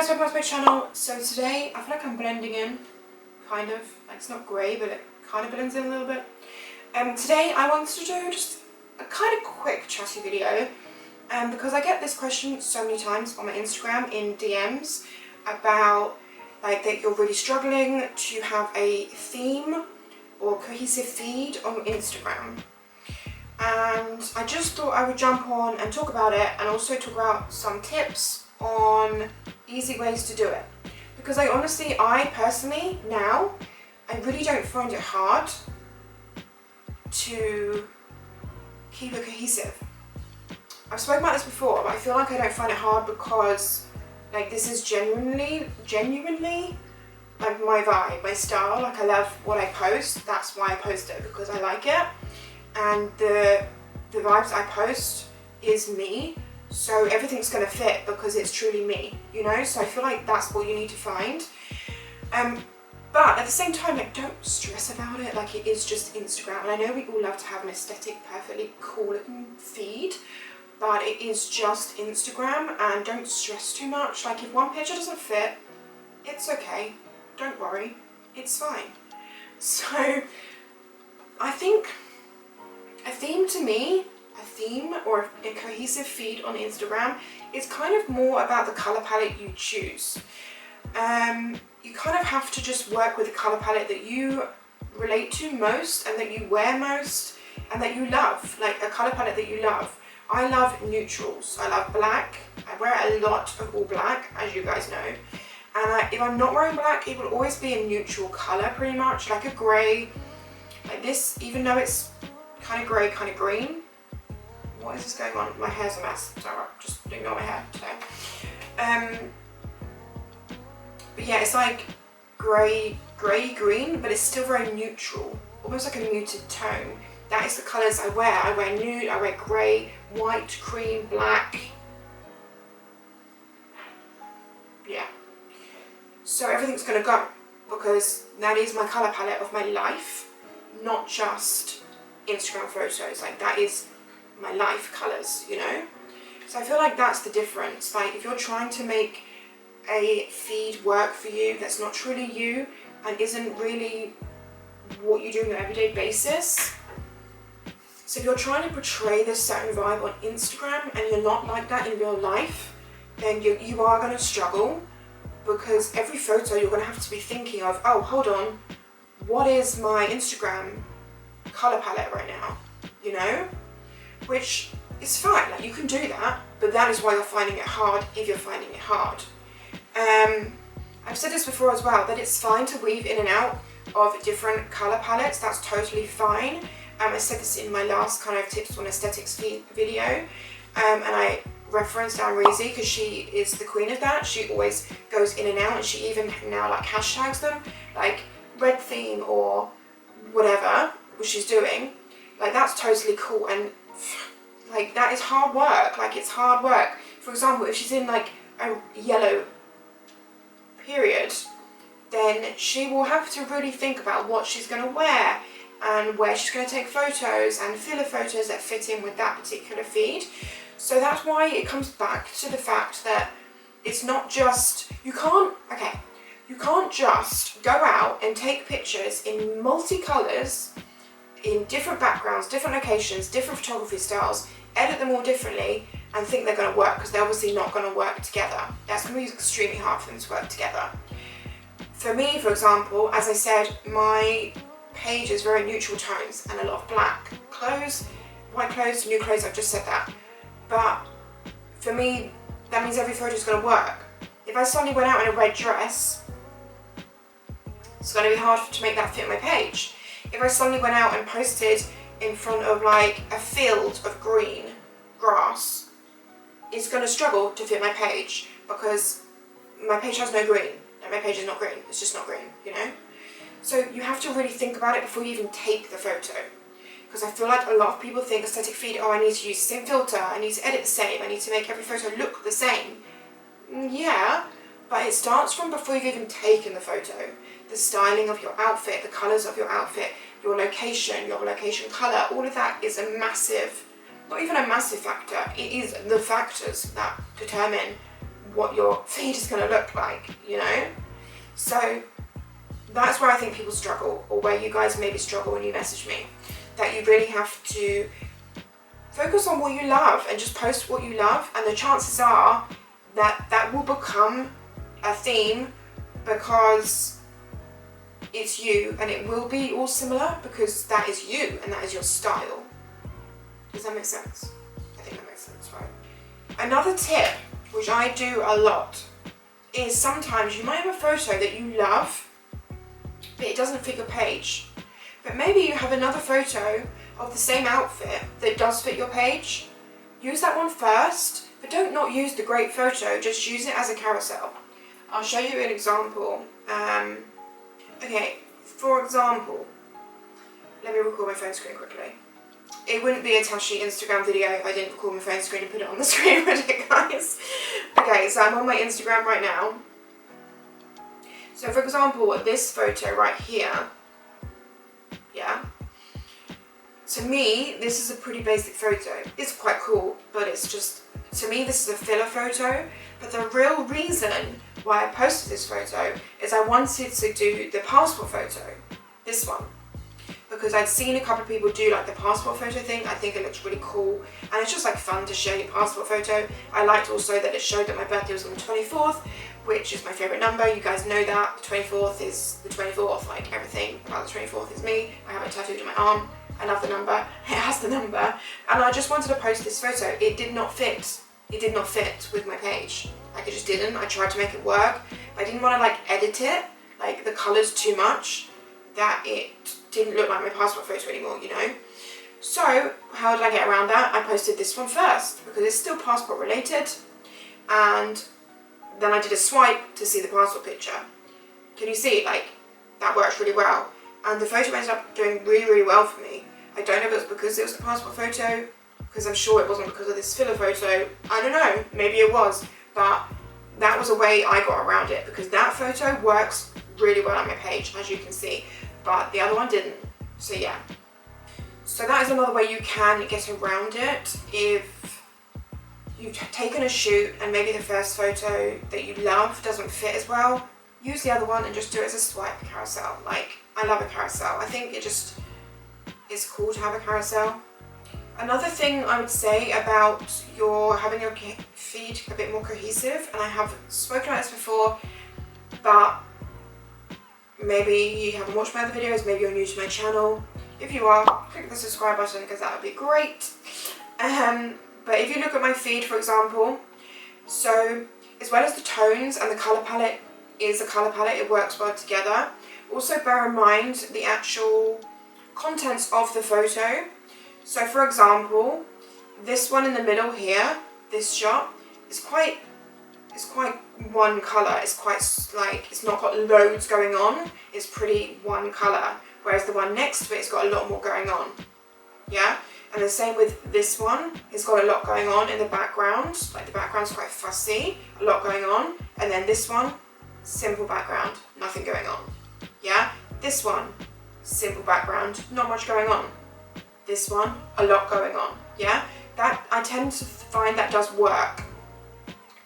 guys, welcome back to my channel. So today, I feel like I'm blending in, kind of. Like it's not grey, but it kind of blends in a little bit. Today I wanted to do just a kind of quick chatty video, because I get this question so many times on my Instagram in DMs about like that you're really struggling to have a theme or cohesive feed on Instagram. And I just thought I would jump on and talk about it, and also talk about some tips on easy ways to do it, because I personally now I really don't find it hard to keep it cohesive. I've spoken about this before, but I feel like I don't find it hard because like this is genuinely like my vibe, my style. Like I love what I post. That's why I post it, because I like it, and the vibes I post is me. So everything's going to fit because it's truly me, you know? So I feel like that's what you need to find. But at the same time, like, don't stress about it. Like, it is just Instagram. And I know we all love to have an aesthetic, perfectly cool looking feed, but it is just Instagram, and don't stress too much. Like, if one picture doesn't fit, it's okay. Don't worry. It's fine. So I think a theme to me, or a cohesive feed on Instagram is kind of more about the colour palette you choose. You kind of have to just work with the colour palette that you relate to most, and that you wear most, and that you love, like a colour palette that you love. I love neutrals. I love black. I wear a lot of all black, as you guys know. And if I'm not wearing black, it will always be a neutral colour, pretty much, like a grey, like this, even though it's kind of grey, kind of green. What is this going on? My hair's a mess. So just ignore my hair today. But yeah, it's like grey green, but it's still very neutral, almost like a muted tone. That is the colours I wear. I wear nude, I wear grey, white, cream, black. Yeah. So everything's gonna go, because that is my colour palette of my life, not just Instagram photos. Like, that is my life colours, you know? So I feel like that's the difference. Like, if you're trying to make a feed work for you that's not truly you, and isn't really what you do on an everyday basis, so if you're trying to portray this certain vibe on Instagram and you're not like that in real life, then you are going to struggle, because every photo you're going to have to be thinking of, oh, hold on, what is my Instagram colour palette right now, you know? Which is fine, like, you can do that, but that is why you're finding it hard, if you're finding it hard. I've said this before as well, that it's fine to weave in and out of different colour palettes. That's totally fine. I said this in my last kind of tips on aesthetics video, and I referenced Reezy, because she is the queen of that. She always goes in and out, and she even now like hashtags them, like red theme or whatever she's doing. Like, that's totally cool, and like, that is hard work. Like, it's hard work. For example, if she's in like a yellow period, then she will have to really think about what she's going to wear, and where she's going to take photos, and filler photos that fit in with that particular feed. So that's why it comes back to the fact that it's not just, you can't just go out and take pictures in multicolours, in different backgrounds, different locations, different photography styles, edit them all differently, and think they're going to work, because they're obviously not going to work together. That's going to be extremely hard for them to work together. For me, for example, as I said, my page is very neutral tones, and a lot of black clothes, white clothes, new clothes. I've just said that. But for me, that means every photo is going to work. If I suddenly went out in a red dress, it's going to be hard to make that fit my page. If I suddenly went out and posted in front of like a field of green grass, it's going to struggle to fit my page, because my page has no green. Like, my page is not green. It's just not green, you know? So you have to really think about it before you even take the photo. Because I feel like a lot of people think aesthetic feed, oh, I need to use the same filter, I need to edit the same, I need to make every photo look the same. Yeah, but it starts from before you've even taken the photo. The styling of your outfit, the colours of your outfit, your location colour, all of that is a massive, not even a massive factor, it is the factors that determine what your feed is going to look like, you know? So that's where I think people struggle, or where you guys maybe struggle when you message me, that you really have to focus on what you love and just post what you love, and the chances are that that will become a theme because it's you, and it will be all similar because that is you and that is your style. Does that make sense? I think that makes sense, right? Another tip, which I do a lot, is sometimes you might have a photo that you love, but it doesn't fit your page. But maybe you have another photo of the same outfit that does fit your page. Use that one first, but don't not use the great photo, just use it as a carousel. I'll show you an example. Okay, for example, let me record my phone screen quickly. It wouldn't be a Tashie Instagram video if I didn't record my phone screen and put it on the screen, would it, guys? Okay, so I'm on my Instagram right now. So for example, this photo right here, yeah? To me, this is a pretty basic photo. It's quite cool, but it's just, to me, this is a filler photo. But the real reason why I posted this photo is I wanted to do the passport photo, this one. Because I'd seen a couple of people do like the passport photo thing. I think it looks really cool, and it's just like fun to share your passport photo. I liked also that it showed that my birthday was on the 24th, which is my favourite number. You guys know that. The 24th is the 24th, like everything about the 24th is me. I have it tattooed on my arm. I love the number. It has the number. And I just wanted to post this photo. It did not fit. It did not fit with my page. Like, it just didn't. I tried to make it work, but I didn't want to like edit it, like the colours too much, that it didn't look like my passport photo anymore, you know? So how did I get around that? I posted this one first because it's still passport related, and then I did a swipe to see the passport picture. Can you see, like, that works really well, and the photo ended up doing really, really well for me. I don't know if it was because it was the passport photo, because I'm sure it wasn't because of this filler photo. I don't know, maybe it was, but that was a way I got around it, because that photo works really well on my page, as you can see, but the other one didn't. So yeah, so that is another way you can get around it. If you've taken a shoot and maybe the first photo that you love doesn't fit as well, use the other one and just do it as a swipe carousel. Like, I love a carousel. I think it just is cool to have a carousel. Another thing I would say about having your feed a bit more cohesive, and I have spoken about this before, but maybe you haven't watched my other videos, maybe you're new to my channel. If you are, click the subscribe button because that would be great. But if you look at my feed, for example, so as well as the tones and the colour palette is a colour palette, it works well together. Also bear in mind the actual contents of the photo. So for example, this one in the middle here, this shot, is quite one colour. It's quite like, it's not got loads going on. It's pretty one colour. Whereas the one next to it, it's got a lot more going on. Yeah? And the same with this one. It's got a lot going on in the background. Like, the background's quite fussy, a lot going on. And then this one, simple background, nothing going on. Yeah? This one, simple background, not much going on. This one, a lot going on. Yeah? That, I tend to find that does work,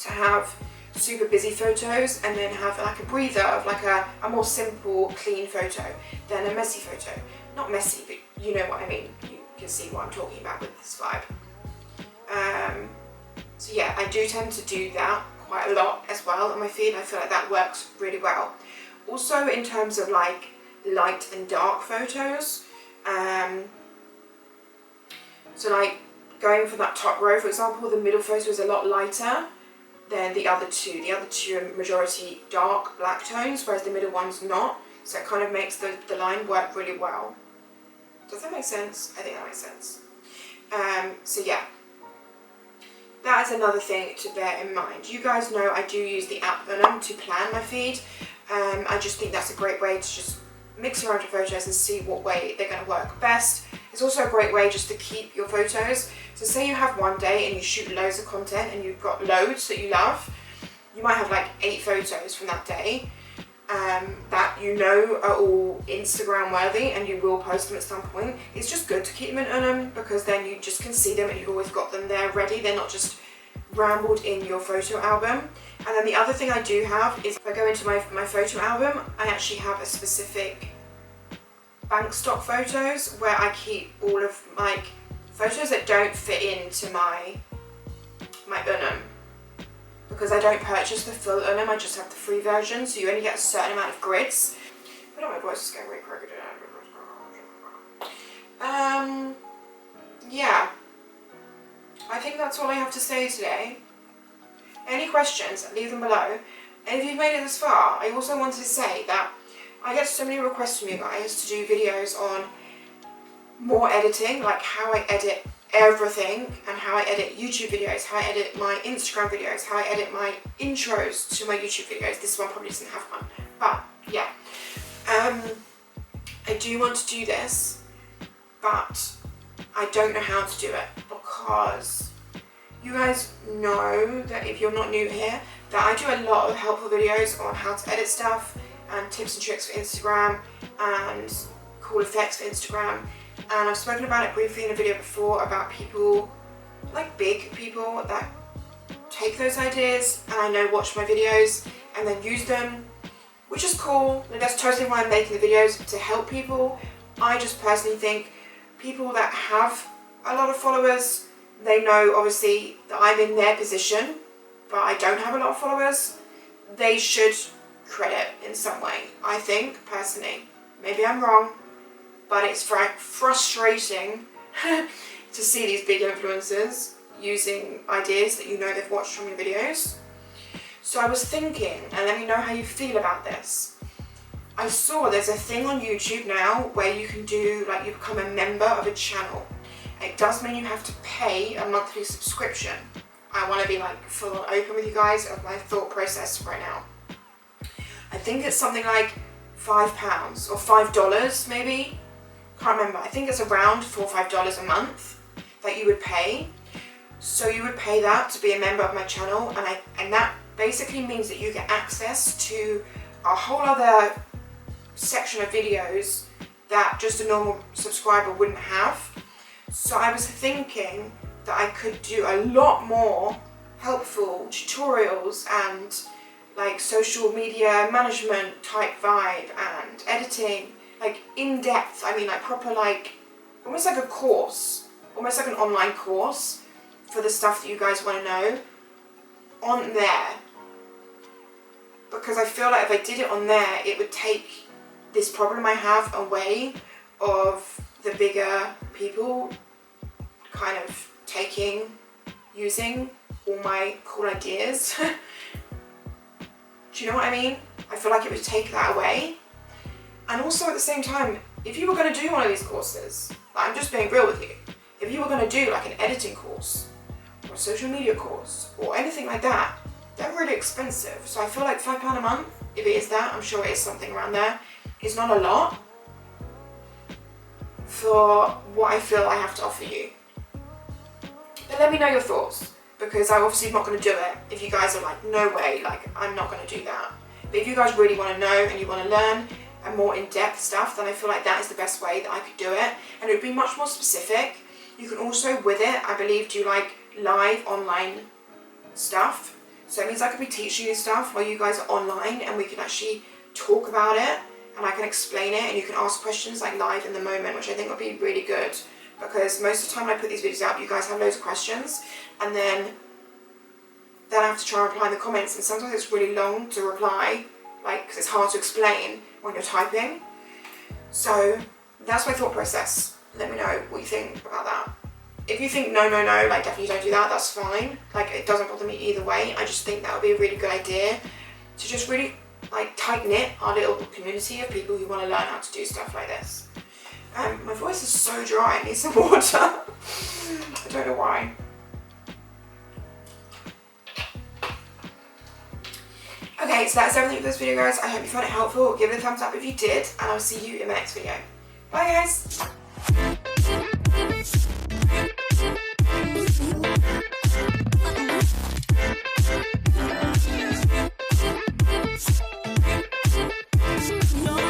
to have super busy photos and then have like a breather of like a more simple, clean photo than a messy photo. Not messy, but you know what I mean. You can see what I'm talking about with this vibe. So yeah, I do tend to do that quite a lot as well on my feed. I feel like that works really well. Also in terms of like light and dark photos, so like going for that top row, for example, the middle photo is a lot lighter than the other two. The other two are majority dark black tones, whereas the middle one's not. So it kind of makes the line work really well. Does that make sense? I think that makes sense. So yeah, that is another thing to bear in mind. You guys know I do use the app UNUM to plan my feed. I just think that's a great way to just mix around your photos and see what way they're going to work best. It's also a great way just to keep your photos. So say you have one day and you shoot loads of content and you've got loads that you love. You might have like 8 photos from that day that you know are all Instagram worthy and you will post them at some point. It's just good to keep them in UNUM because then you just can see them and you've always got them there ready. They're not just rambled in your photo album. And then the other thing I do have is if I go into my photo album, I actually have a specific bank stock photos where I keep all of like photos that don't fit into my UNUM, because I don't purchase the full UNUM, I just have the free version, so you only get a certain amount of grids. I don't know, my voice is getting really crooked. Yeah, I think that's all I have to say today. Any questions, leave them below. And if you've made it this far, I also wanted to say that I get so many requests from you guys to do videos on more editing, like how I edit everything and how I edit YouTube videos, how I edit my Instagram videos, how I edit my intros to my YouTube videos. This one probably doesn't have one, but yeah. I do want to do this, but I don't know how to do it, because you guys know that if you're not new here, that I do a lot of helpful videos on how to edit stuff and tips and tricks for Instagram and cool effects for Instagram. And I've spoken about it briefly in a video before about people, like big people, that take those ideas and I know watch my videos and then use them, which is cool. And that's totally why I'm making the videos, to help people. I just personally think people that have a lot of followers, they know obviously that I'm in their position, but I don't have a lot of followers. They should credit in some way, I think, personally. Maybe I'm wrong, but it's frustrating to see these big influencers using ideas that you know they've watched from your videos. So I was thinking, and let me know how you feel about this. I saw there's a thing on YouTube now where you can do, like, you become a member of a channel. It does mean you have to pay a monthly subscription. I want to be like full on open with you guys of my thought process right now. I think it's something like £5 or $5 maybe. Can't remember. I think it's around $4 or $5 a month that you would pay. So you would pay that to be a member of my channel, and that basically means that you get access to a whole other section of videos that just a normal subscriber wouldn't have. So I was thinking that I could do a lot more helpful tutorials and like social media management type vibe and editing, like in depth. I mean, like proper, like almost like a course, almost like an online course for the stuff that you guys want to know on there. Because I feel like if I did it on there, it would take this problem I have away of the bigger people kind of using all my cool ideas. Do you know what I mean? I feel like it would take that away. And also at the same time, if you were going to do one of these courses, like, I'm just being real with you, if you were going to do like an editing course or a social media course or anything like that, they're really expensive. So I feel like £5 a month, if it is that, I'm sure it is something around there, is not a lot for what I feel I have to offer you. But let me know your thoughts, because I'm obviously not going to do it if you guys are like, no way, like I'm not going to do that. But if you guys really want to know and you want to learn and more in-depth stuff, then I feel like that is the best way that I could do it, and it would be much more specific. You can also, with it, I believe, do like live online stuff. So it means I could be teaching you stuff while you guys are online, and we can actually talk about it and I can explain it, and you can ask questions like live in the moment, which I think would be really good, because most of the time when I put these videos out, you guys have loads of questions, and then I have to try and reply in the comments, and sometimes it's really long to reply, like, because it's hard to explain when you're typing. So that's my thought process. Let me know what you think about that. If you think no, like definitely don't do that, that's fine. Like, it doesn't bother me either way. I just think that would be a really good idea to just really like tight knit our little community of people who want to learn how to do stuff like this. My voice is so dry, I need some water. I don't know why. Okay, so that's everything for this video, guys. I hope you found it helpful. Give it a thumbs up if you did, and I'll see you in my next video. Bye, guys.